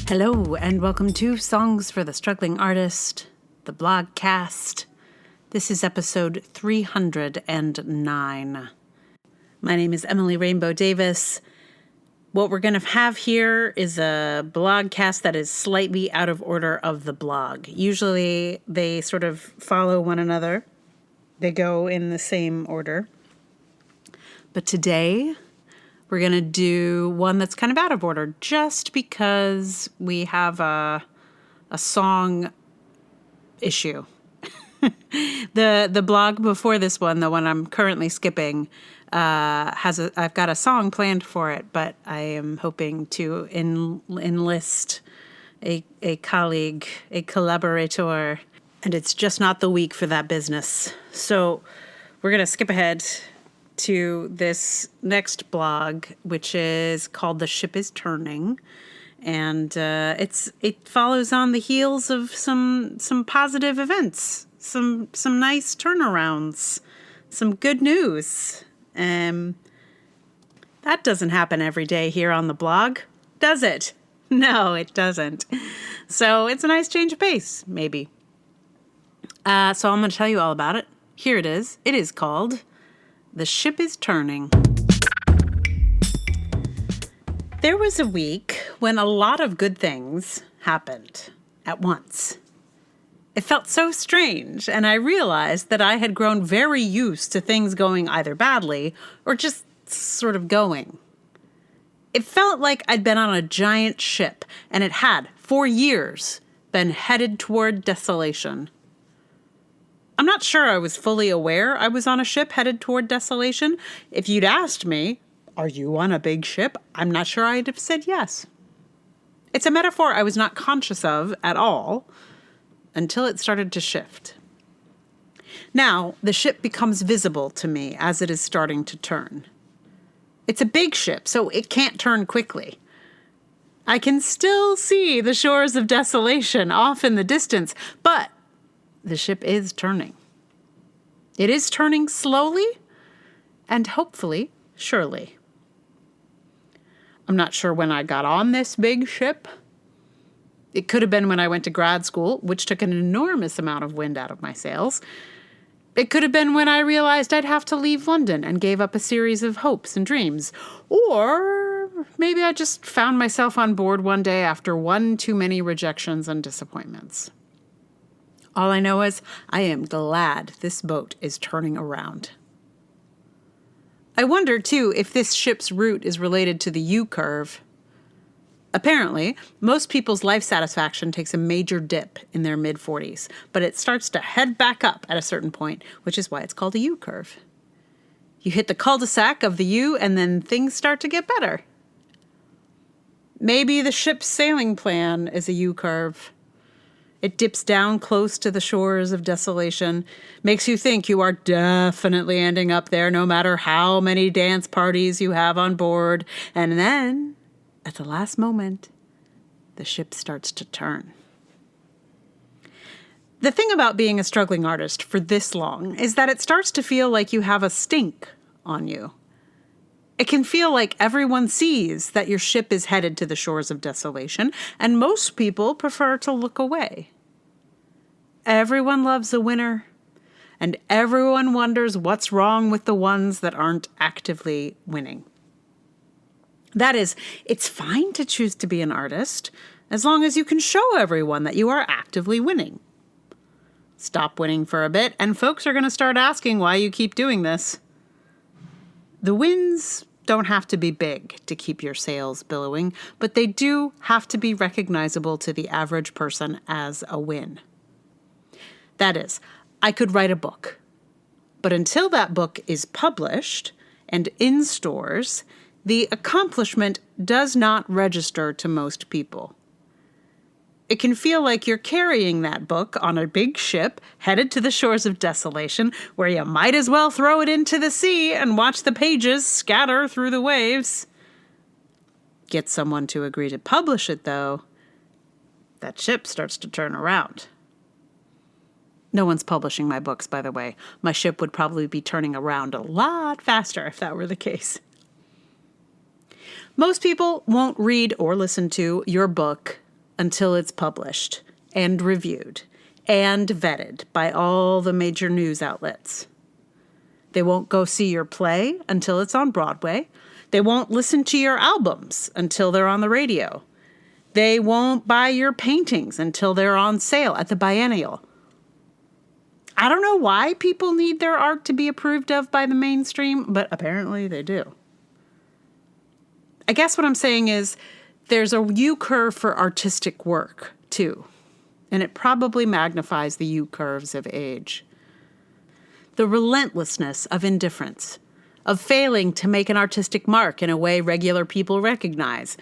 Hello, and welcome to Songs for the Struggling Artist, the blogcast. This is episode 309. My name is Emily Rainbow Davis. What we're going to have here is a blogcast that is slightly out of order of the blog. Usually they sort of follow one another. They go in the same order. But today we're going to do one that's kind of out of order just because we have a song issue. The blog before this one, the one I'm currently skipping, I've got a song planned for it, but I am hoping to enlist a colleague, a collaborator, and it's just not the week for that business. So we're going to skip ahead to this next blog, which is called The Ship is Turning. And it follows on the heels of some positive events, some nice turnarounds, some good news. That doesn't happen every day here on the blog, does it? No, it doesn't. So it's a nice change of pace, maybe. So I'm going to tell you all about it. Here it is. It is called The Ship is Turning. There was a week when a lot of good things happened at once. It felt so strange, and I realized that I had grown very used to things going either badly or just sort of going. It felt like I'd been on a giant ship, and it had, for years, been headed toward desolation. I'm not sure I was fully aware I was on a ship headed toward desolation. If you'd asked me, are you on a big ship? I'm not sure I'd have said yes. It's a metaphor I was not conscious of at all until it started to shift. Now, the ship becomes visible to me as it is starting to turn. It's a big ship, so it can't turn quickly. I can still see the shores of desolation off in the distance, but the ship is turning. It is turning slowly and hopefully surely. I'm not sure when I got on this big ship. It could have been when I went to grad school, which took an enormous amount of wind out of my sails. It could have been when I realized I'd have to leave London and gave up a series of hopes and dreams. Or maybe I just found myself on board one day after one too many rejections and disappointments. All I know is I am glad this boat is turning around. I wonder, too, if this ship's route is related to the U-curve. Apparently, most people's life satisfaction takes a major dip in their mid-40s, but it starts to head back up at a certain point, which is why it's called a U-curve. You hit the cul-de-sac of the U, and then things start to get better. Maybe the ship's sailing plan is a U-curve. It dips down close to the shores of desolation, makes you think you are definitely ending up there no matter how many dance parties you have on board. And then, at the last moment, the ship starts to turn. The thing about being a struggling artist for this long is that it starts to feel like you have a stink on you. It can feel like everyone sees that your ship is headed to the shores of desolation, and most people prefer to look away. Everyone loves a winner, and everyone wonders what's wrong with the ones that aren't actively winning. That is, it's fine to choose to be an artist, as long as you can show everyone that you are actively winning. Stop winning for a bit, and folks are going to start asking why you keep doing this. The wins don't have to be big to keep your sails billowing, but they do have to be recognizable to the average person as a win. That is, I could write a book, but until that book is published and in stores, the accomplishment does not register to most people. It can feel like you're carrying that book on a big ship headed to the shores of desolation, where you might as well throw it into the sea and watch the pages scatter through the waves. Get someone to agree to publish it, though, that ship starts to turn around. No one's publishing my books, by the way. My ship would probably be turning around a lot faster if that were the case. Most people won't read or listen to your book until it's published and reviewed and vetted by all the major news outlets. They won't go see your play until it's on Broadway. They won't listen to your albums until they're on the radio. They won't buy your paintings until they're on sale at the biennial. I don't know why people need their art to be approved of by the mainstream, but apparently they do. I guess what I'm saying is there's a U-curve for artistic work, too. And it probably magnifies the U-curves of age. The relentlessness of indifference, of failing to make an artistic mark in a way regular people recognize,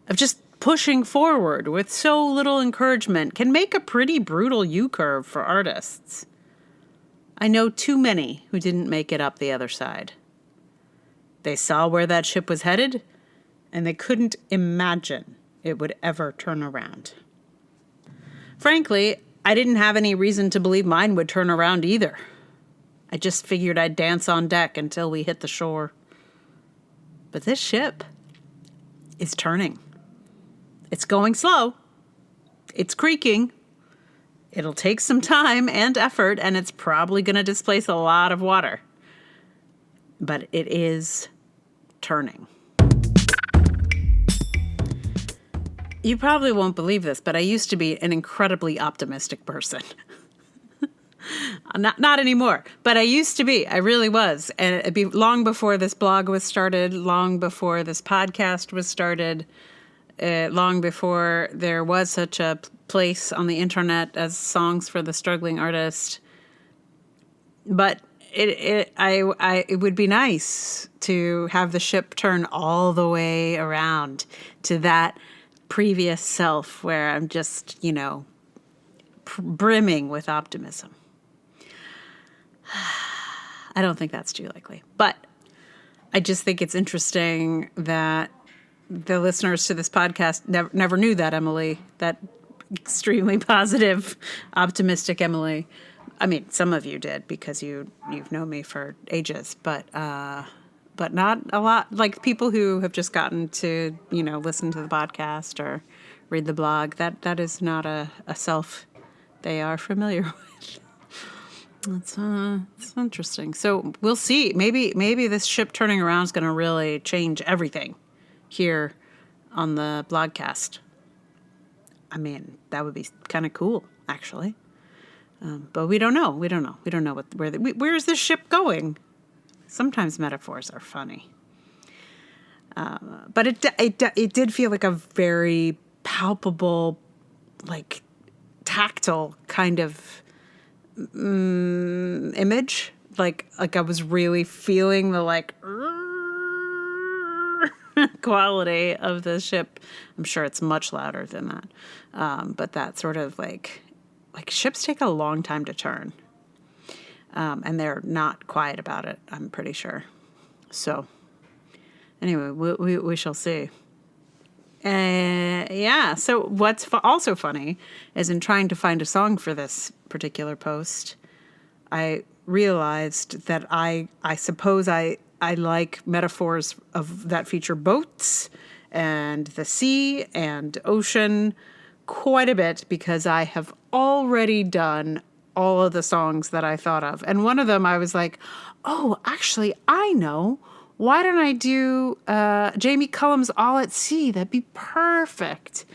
of just pushing forward with so little encouragement can make a pretty brutal U-curve for artists. I know too many who didn't make it up the other side. They saw where that ship was headed, and they couldn't imagine it would ever turn around. Frankly, I didn't have any reason to believe mine would turn around either. I just figured I'd dance on deck until we hit the shore. But this ship is turning. It's going slow. It's creaking. It'll take some time and effort, and it's probably going to displace a lot of water. But it is turning. You probably won't believe this, but I used to be an incredibly optimistic person. Not anymore, but I used to be. I really was. And it'd be long before this blog was started, long before this podcast was started, long before there was such a place on the internet as Songs for the Struggling Artist. But it would be nice to have the ship turn all the way around to that previous self where I'm just, brimming with optimism. I don't think that's too likely, but I just think it's interesting that the listeners to this podcast never knew that Emily, that extremely positive, optimistic Emily. I mean, some of you did because you've known me for ages, but not a lot. Like people who have just gotten to, listen to the podcast or read the blog, that is not a self they are familiar with. It's interesting. So we'll see. Maybe this ship turning around is going to really change everything here on the blogcast. I mean, that would be kind of cool, actually. But we don't know. We don't know where is this ship going? Sometimes metaphors are funny. But it did feel like a very palpable, like tactile kind of image. Like I was really feeling the quality of the ship. I'm sure it's much louder than that. But that sort of like ships take a long time to turn. And they're not quiet about it, I'm pretty sure. So anyway, we shall see. So what's also funny is in trying to find a song for this particular post, I realized that I suppose I like metaphors that feature boats and the sea and ocean quite a bit because I have already done all of the songs that I thought of. And one of them I was like, oh, actually, I know. Why don't I do Jamie Cullum's All at Sea? That'd be perfect.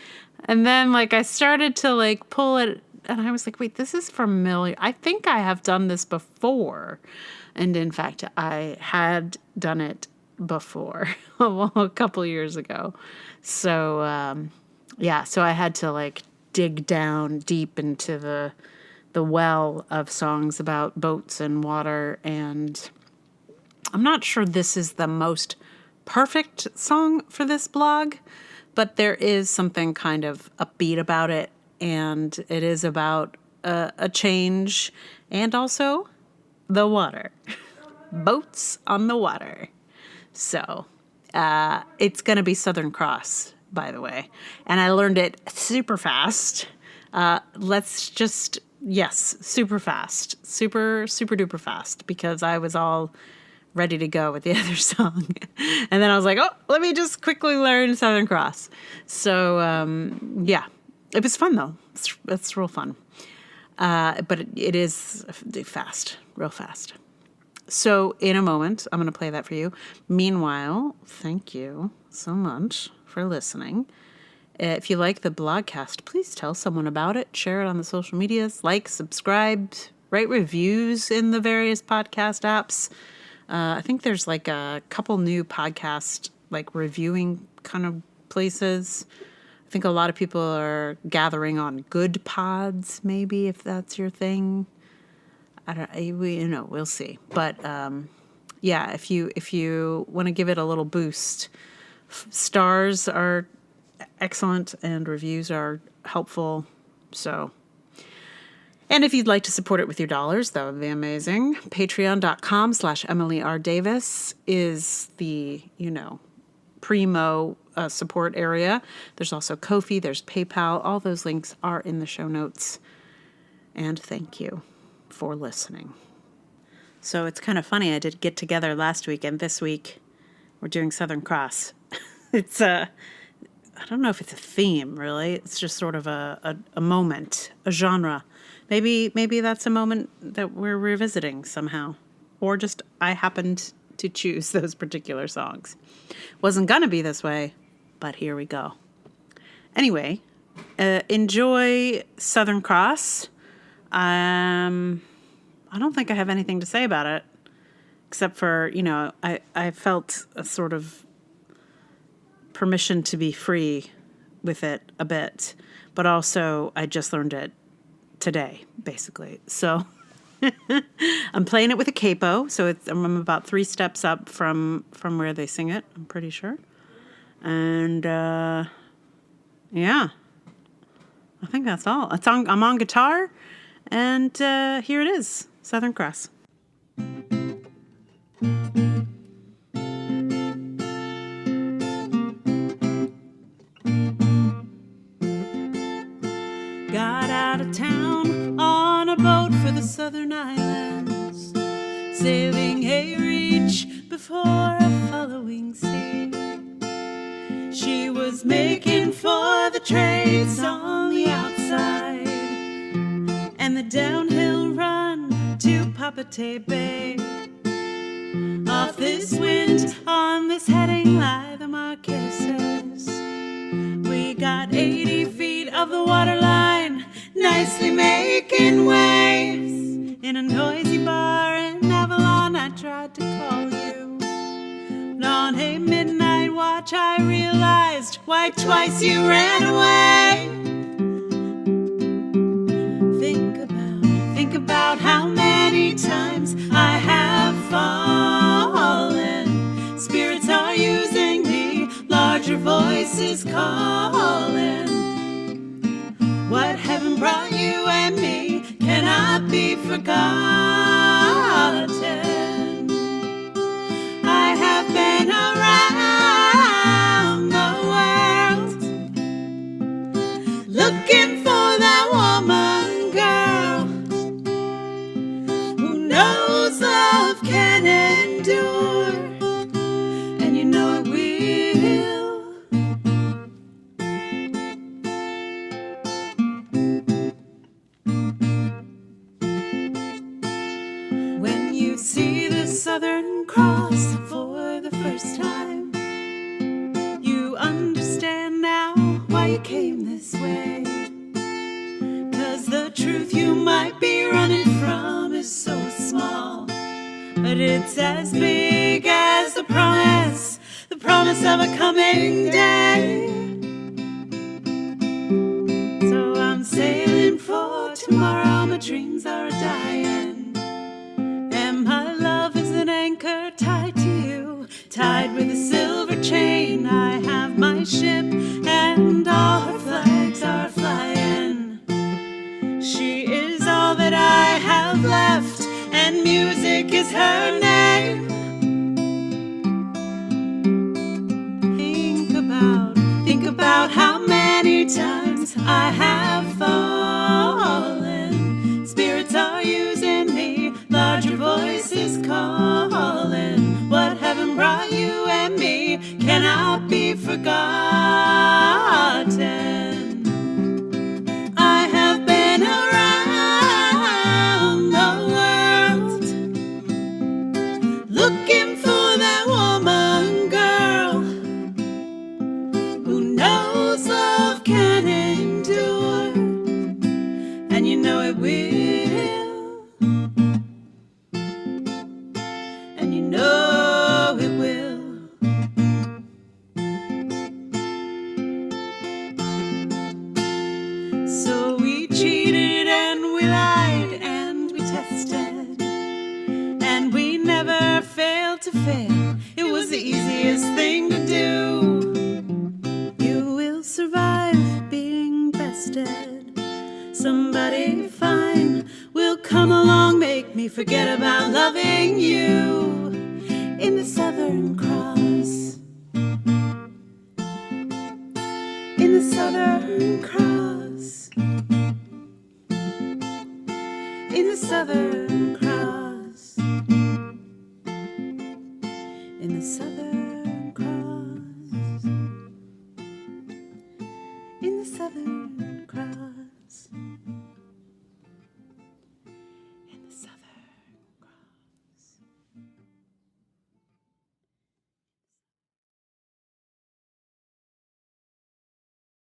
And then I started to pull it and I was like, wait, this is familiar. I think I have done this before. And in fact, I had done it before a couple years ago. So, so I had to dig down deep into the well of songs about boats and water. And I'm not sure this is the most perfect song for this blog, but there is something kind of upbeat about it. And it is about a change and also the water. Boats on the water. So it's going to be Southern Cross, by the way. And I learned it super fast. Super fast. Super duper fast. Because I was all ready to go with the other song. And then I was like, oh, let me just quickly learn Southern Cross. So, It was fun, though. It's real fun. But it is fast, real fast. So in a moment, I'm going to play that for you. Meanwhile, thank you so much for listening. If you like the blogcast, please tell someone about it. Share it on the social medias. Like, subscribe, write reviews in the various podcast apps. I think there's like a couple new podcast like reviewing kind of places. I think a lot of people are gathering on Good Pods, maybe, if that's your thing. We'll see. But yeah, if you want to give it a little boost, stars are excellent and reviews are helpful. So, and if you'd like to support it with your dollars, that would be amazing. Patreon.com/Emily R. Davis is the, primo support area. There's also Ko-fi, there's PayPal. All those links are in the show notes. And thank you for listening. So it's kind of funny. I did Get Together last week, and this week we're doing Southern Cross. It's I don't know if it's a theme, really. It's just sort of a moment, a genre. Maybe that's a moment that we're revisiting somehow. Or just I happened to choose those particular songs. Wasn't going to be this way, but here we go. Anyway, enjoy Southern Cross. I don't think I have anything to say about it, except for, I felt a sort of permission to be free with it a bit, but also I just learned it today, basically. So I'm playing it with a capo, so I'm about 3 steps up from where they sing it, I'm pretty sure. And yeah, I think that's all. I'm on guitar, and here it is, Southern Cross. Got out of town on a boat for the southern islands, sailing a reach before a following sea. She was making for the trades on the outside and the downhill run to Papate Bay. Off this wind, on this heading lie the Marquesas. We got 80 feet of the waterline, nicely making waves. In a noisy bar in Avalon, I tried to call you. But on a midnight watch, I realized why twice you ran away. Think about how many times I have fallen. Spirits are using me, larger voices calling. What heaven brought you and me cannot be forgotten. I have been around the world looking for that woman, girl, who knows love can endure, and you know it will. When you see the Southern Cross for the first time, you understand now why you came this way. 'Cause the truth you might be running from is so small, but it's as big as the promise of a coming day. So I'm sailing for tomorrow, my dreams are dying, and my love is an anchor tied to you, tied with a silver chain. I have my ship and all her flags are flying. She is all that I have left, and music is her name. Think about how many times I have fallen. Spirits are using me, larger voices calling. What heaven brought you and me cannot be forgotten. who knows love can endure, and you know it will, and you know it will. So we cheated and we lied and we tested, and we never failed to fail. It was the easiest thing to do. You will survive being bested. Somebody fine will come along, make me forget about loving you. In the Southern Cross, in the Southern Cross, in the Southern Cross, in the Southern Cross, in the Southern Cross.